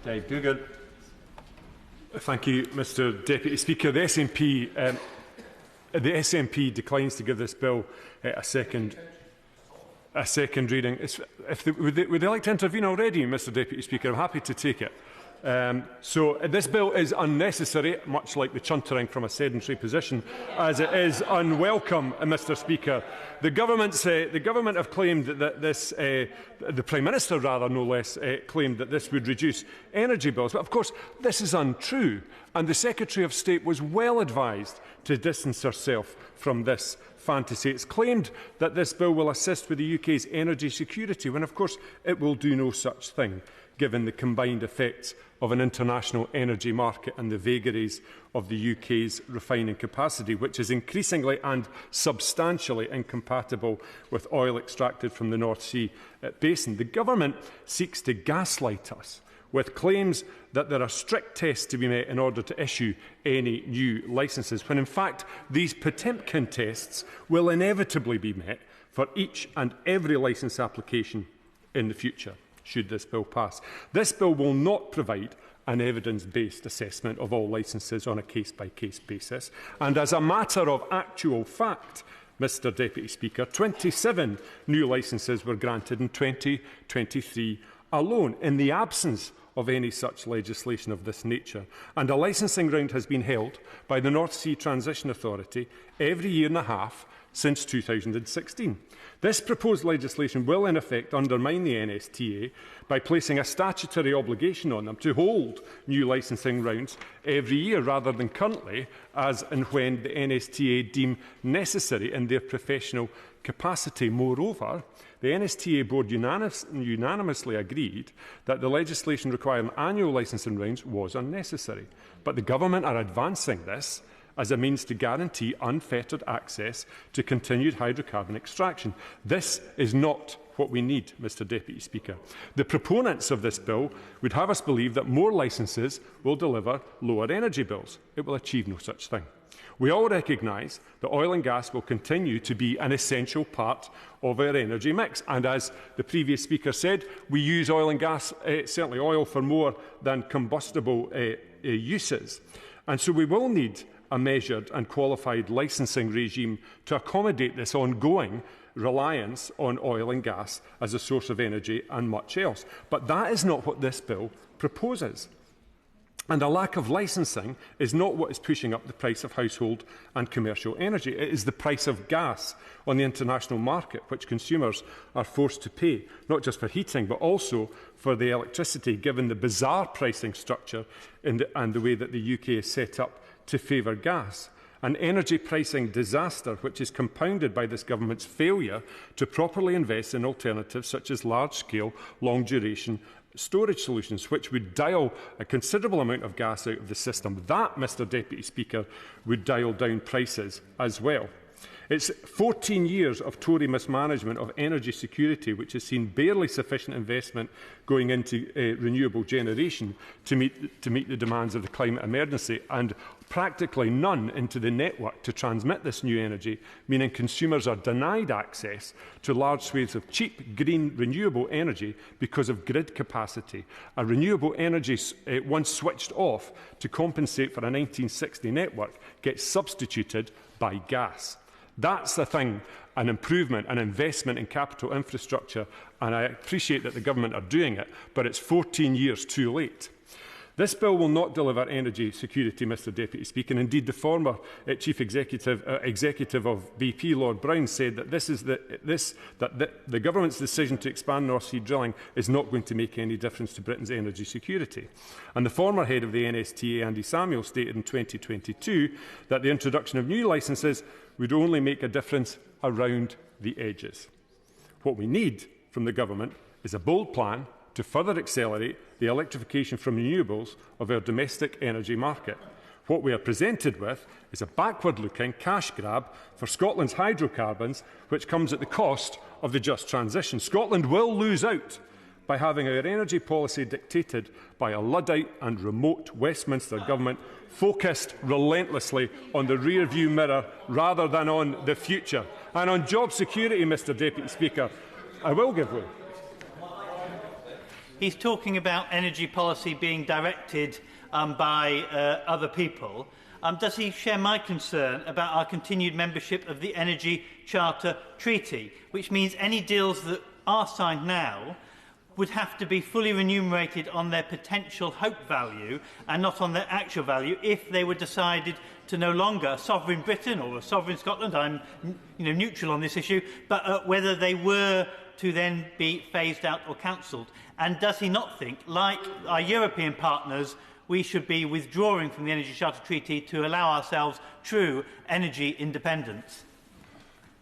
Doogan. Thank you, Mr Deputy Speaker. The SNP declines to give this bill a second reading. Would they like to intervene already, Mr Deputy Speaker? I'm happy to take it. So this bill is unnecessary, much like the chuntering from a sedentary position, as it is unwelcome, Mr Speaker. The government have claimed that this, the Prime Minister rather, no less, claimed that this would reduce energy bills. But of course, this is untrue, and the Secretary of State was well advised to distance herself from this fantasy. It's claimed that this bill will assist with the UK's energy security, when of course it will do no such thing, given the combined effects of an international energy market and the vagaries of the UK's refining capacity, which is increasingly and substantially incompatible with oil extracted from the North Sea basin. The government seeks to gaslight us with claims that there are strict tests to be met in order to issue any new licences, when in fact these Potemkin tests will inevitably be met for each and every licence application in the future, should this bill pass. This bill will not provide an evidence-based assessment of all licences on a case-by-case basis. And as a matter of actual fact, Mr Deputy Speaker, 27 new licences were granted in 2023 alone, in the absence of any such legislation of this nature. And a licensing round has been held by the North Sea Transition Authority every year and a half since 2016. This proposed legislation will in effect undermine the NSTA by placing a statutory obligation on them to hold new licensing rounds every year, rather than currently as and when the NSTA deem necessary in their professional capacity. Moreover, the NSTA board unanimously agreed that the legislation requiring annual licensing rounds was unnecessary. But the government are advancing this as a means to guarantee unfettered access to continued hydrocarbon extraction. This is not what we need, Mr Deputy Speaker. The proponents of this bill would have us believe that more licences will deliver lower energy bills. It will achieve no such thing. We all recognise that oil and gas will continue to be an essential part of our energy mix. And as the previous speaker said, we use oil and gas, certainly oil, for more than combustible uses. And so we will need a measured and qualified licensing regime to accommodate this ongoing reliance on oil and gas as a source of energy and much else. But that is not what this bill proposes. And a lack of licensing is not what is pushing up the price of household and commercial energy. It is the price of gas on the international market, which consumers are forced to pay, not just for heating, but also for the electricity, given the bizarre pricing structure and the way that the UK is set up to favour gas. An energy pricing disaster which is compounded by this government's failure to properly invest in alternatives such as large-scale, long-duration storage solutions, which would dial a considerable amount of gas out of the system. That, Mr Deputy Speaker, would dial down prices as well. It's 14 years of Tory mismanagement of energy security which has seen barely sufficient investment going into renewable generation to meet the demands of the climate emergency, and practically none into the network to transmit this new energy, meaning consumers are denied access to large swathes of cheap, green, renewable energy because of grid capacity. A renewable energy, once switched off to compensate for a 1960 network, gets substituted by gas. That's the thing, an improvement, an investment in capital infrastructure, and I appreciate that the government are doing it, but it's 14 years too late. This bill will not deliver energy security, Mr Deputy Speaker. And indeed, the former Chief Executive of BP, Lord Brown, said that the government's decision to expand North Sea drilling is not going to make any difference to Britain's energy security. And the former head of the NSTA, Andy Samuel, stated in 2022 that the introduction of new licences would only make a difference around the edges. What we need from the government is a bold plan to further accelerate the electrification from renewables of our domestic energy market. What we are presented with is a backward-looking cash grab for Scotland's hydrocarbons, which comes at the cost of the just transition. Scotland will lose out by having our energy policy dictated by a Luddite and remote Westminster government focused relentlessly on the rear-view mirror rather than on the future. And on job security, Mr Deputy Speaker, I will give way. he's talking about energy policy being directed by other people. Does he share my concern about our continued membership of the Energy Charter Treaty, which means any deals that are signed now would have to be fully remunerated on their potential hope value and not on their actual value if they were decided to no longer a sovereign Britain or a sovereign Scotland? I'm neutral on this issue, but whether they were to then be phased out or cancelled. And does he not think, like our European partners, we should be withdrawing from the Energy Charter Treaty to allow ourselves true energy independence?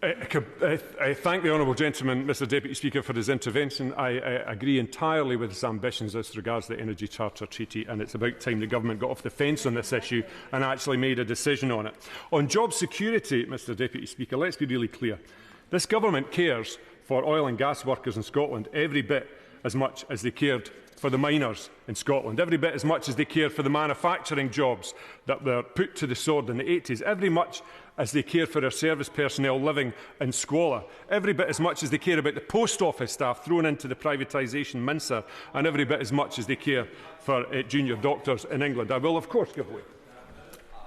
I thank the honourable gentleman, Mr Deputy Speaker, for his intervention. I agree entirely with his ambitions as regards the Energy Charter Treaty, and it's about time the government got off the fence on this issue and actually made a decision on it. On job security, Mr Deputy Speaker, let's be really clear. This government cares for oil and gas workers in Scotland every bit as much as they cared for the miners in Scotland, every bit as much as they cared for the manufacturing jobs that were put to the sword in the 80s, every much as they care for our service personnel living in squalor, every bit as much as they care about the post office staff thrown into the privatisation mincer, and every bit as much as they care for junior doctors in England. I will, of course, give way.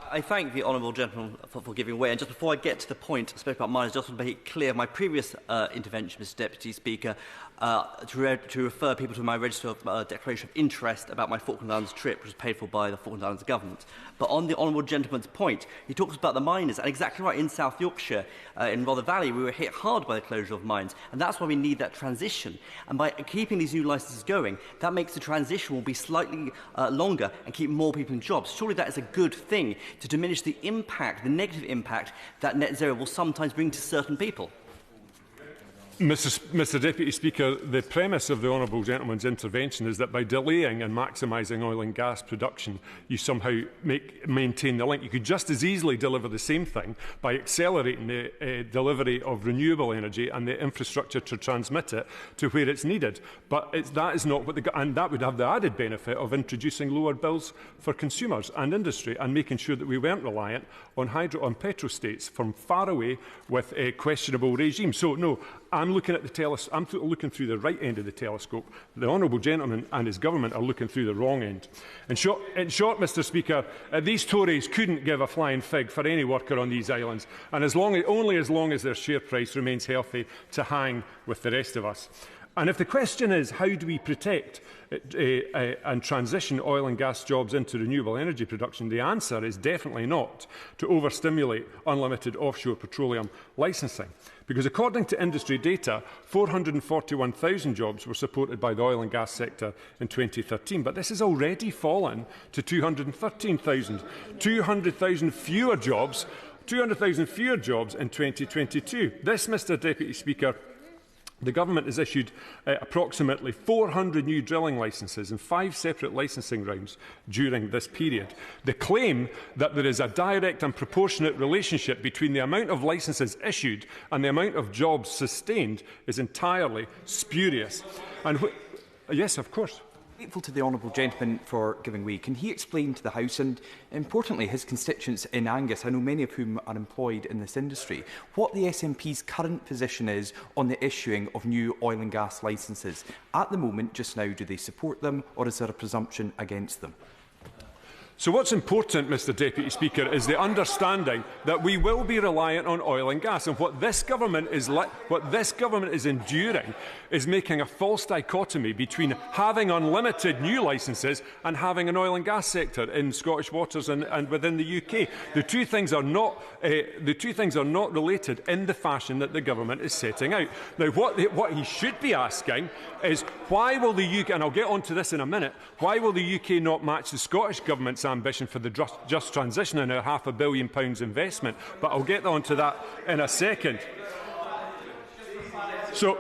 I thank the honourable gentleman for giving way. And just before I get to the point I spoke about miners, I just want to make it clear my previous intervention, Mr Deputy Speaker, to refer people to my register of declaration of interest about my Falkland Islands trip, which was paid for by the Falkland Islands government. But on the honourable gentleman's point, he talks about the miners, and exactly right, in South Yorkshire, in Rother Valley, we were hit hard by the closure of mines, and that's why we need that transition. And by keeping these new licences going, that makes the transition will be slightly longer and keep more people in jobs. Surely that is a good thing to diminish the impact, the negative impact that net zero will sometimes bring to certain people. Mr Deputy Speaker, the premise of the honourable gentleman's intervention is that by delaying and maximising oil and gas production, you somehow maintain the link. You could just as easily deliver the same thing by accelerating the delivery of renewable energy and the infrastructure to transmit it to where it's needed. But that is not what and that would have the added benefit of introducing lower bills for consumers and industry and making sure that we weren't reliant on petrostates from far away with a questionable regime. So no, I'm looking through the right end of the telescope. The honourable gentleman and his government are looking through the wrong end. In short, Mr Speaker, these Tories couldn't give a flying fig for any worker on these islands, and only as long as their share price remains healthy to hang with the rest of us. And if the question is how do we protect and transition oil and gas jobs into renewable energy production, the answer is definitely not to overstimulate unlimited offshore petroleum licensing. Because according to industry data, 441,000 jobs were supported by the oil and gas sector in 2013, but this has already fallen to 213,000. 200,000 fewer jobs in 2022. This, Mr Deputy Speaker, the government has issued approximately 400 new drilling licences in 5 separate licensing rounds during this period. The claim that there is a direct and proportionate relationship between the amount of licences issued and the amount of jobs sustained is entirely spurious. And yes, of course. Grateful to the honourable gentleman for giving way. Can he explain to the House and, importantly, his constituents in Angus, I know many of whom are employed in this industry, what the SNP's current position is on the issuing of new oil and gas licences? At the moment, just now, do they support them, or is there a presumption against them? So what's important, Mr Deputy Speaker, is the understanding that we will be reliant on oil and gas. And what this government is enduring is making a false dichotomy between having unlimited new licences and having an oil and gas sector in Scottish waters and within the UK. The two things are not related in the fashion that the government is setting out. Now, what he should be asking is why will the UK, and I'll get on to this in a minute, why will the UK not match the Scottish Government's ambition for the just transition and our £500 million investment? But I'll get on to that in a second. So,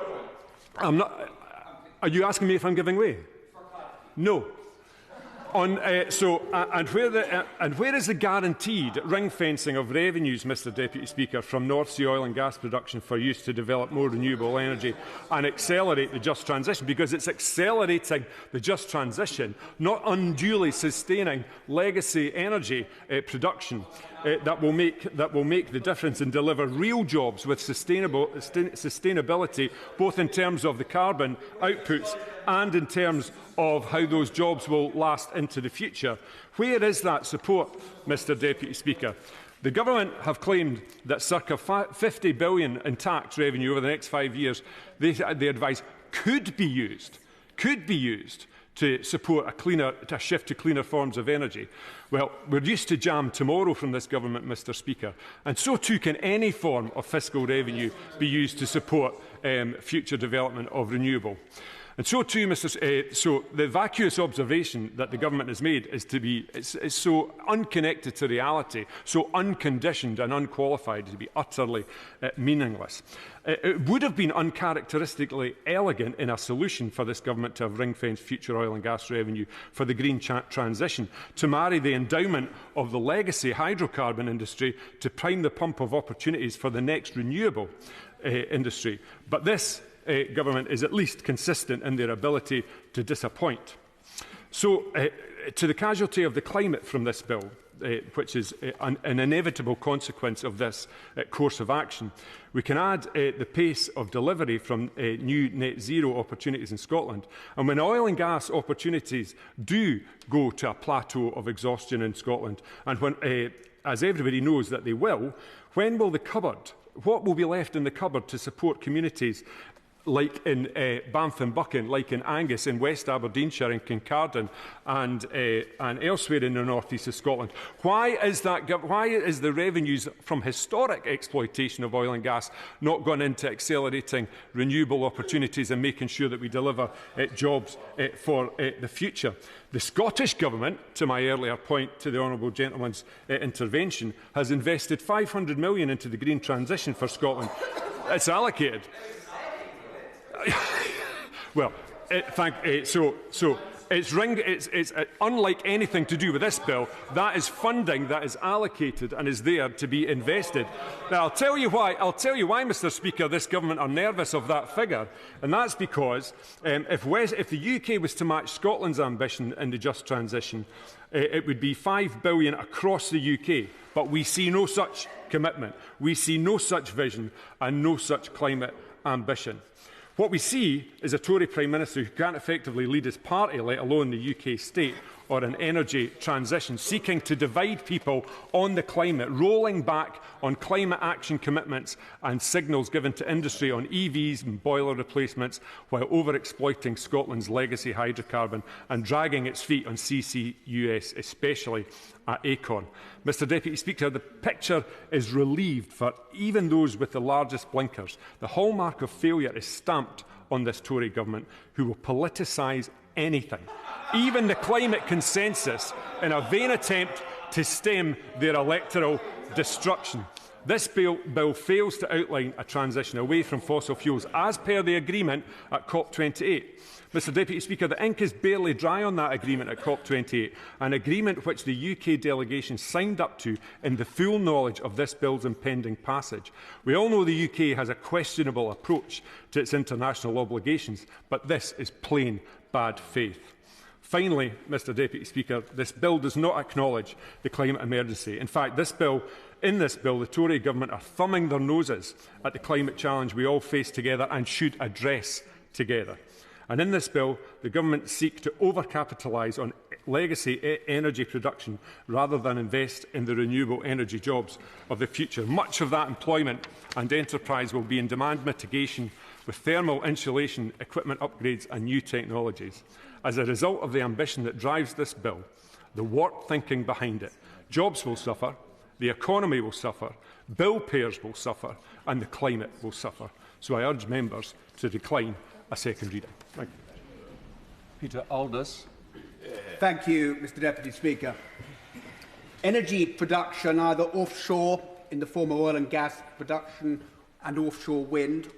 are you asking me if I'm giving way? No. And where is the guaranteed ring fencing of revenues, Mr Deputy Speaker, from North Sea oil and gas production for use to develop more renewable energy and accelerate the just transition? Because it's accelerating the just transition, not unduly sustaining legacy energy production. that will make the difference and deliver real jobs with sustainability, both in terms of the carbon outputs and in terms of how those jobs will last into the future. Where is that support, Mr Deputy Speaker? The Government have claimed that circa £50 billion in tax revenue over the next 5 years, they advise, could be used to support a shift to cleaner forms of energy. Well, we're used to jam tomorrow from this Government, Mr Speaker, and so too can any form of fiscal revenue be used to support future development of renewable. And so too, so the vacuous observation that the Government has made is so unconnected to reality, so unconditioned and unqualified to be utterly meaningless. It would have been uncharacteristically elegant in a solution for this Government to have ring-fenced future oil and gas revenue for the green transition, to marry the endowment of the legacy hydrocarbon industry to prime the pump of opportunities for the next renewable industry. But this Government is at least consistent in their ability to disappoint. So, to the casualty of the climate from this bill, which is an inevitable consequence of this course of action, we can add the pace of delivery from new net zero opportunities in Scotland. And when oil and gas opportunities do go to a plateau of exhaustion in Scotland, and when, as everybody knows that they will, when will the cupboard, what will be left in the cupboard to support communities like in Banff and Buchan, like in Angus, in West Aberdeenshire, in Kincardine, and elsewhere in the north east of Scotland? Why is the revenues from historic exploitation of oil and gas not gone into accelerating renewable opportunities and making sure that we deliver jobs for the future? The Scottish Government, to my earlier point to the honourable gentleman's intervention, has invested £500 million into the green transition for Scotland. It's allocated. Well, it's unlike anything to do with this bill. That is funding that is allocated and is there to be invested. Now, I'll tell you why, Mr Speaker, this Government are nervous of that figure, and that's because if the UK was to match Scotland's ambition in the just transition, it would be £5 billion across the UK. But we see no such commitment, we see no such vision, and no such climate ambition. What we see is a Tory Prime Minister who can't effectively lead his party, let alone the UK state, or an energy transition, seeking to divide people on the climate, rolling back on climate action commitments and signals given to industry on EVs and boiler replacements, while over-exploiting Scotland's legacy hydrocarbon and dragging its feet on CCUS, especially at Acorn. Mr Deputy Speaker, the picture is relieved for even those with the largest blinkers. The hallmark of failure is stamped on this Tory Government, who will politicise anything, even the climate consensus, in a vain attempt to stem their electoral destruction. This bill fails to outline a transition away from fossil fuels, as per the agreement at COP28. Mr Deputy Speaker, the ink is barely dry on that agreement at COP28, an agreement which the UK delegation signed up to in the full knowledge of this bill's impending passage. We all know the UK has a questionable approach to its international obligations, but this is plain bad faith. Finally, Mr Deputy Speaker, this bill does not acknowledge the climate emergency. In fact, in this bill, the Tory Government are thumbing their noses at the climate challenge we all face together and should address together. And in this bill, the Government seek to overcapitalise on legacy energy production rather than invest in the renewable energy jobs of the future. Much of that employment and enterprise will be in demand mitigation with thermal insulation, equipment upgrades and new technologies. As a result of the ambition that drives this bill, the warped thinking behind it, jobs will suffer, the economy will suffer, bill payers will suffer and the climate will suffer. So I urge members to decline a second reading. Thank you. Peter Aldous. Thank you, Mr Deputy Speaker. Energy production, either offshore in the form of oil and gas production and offshore wind,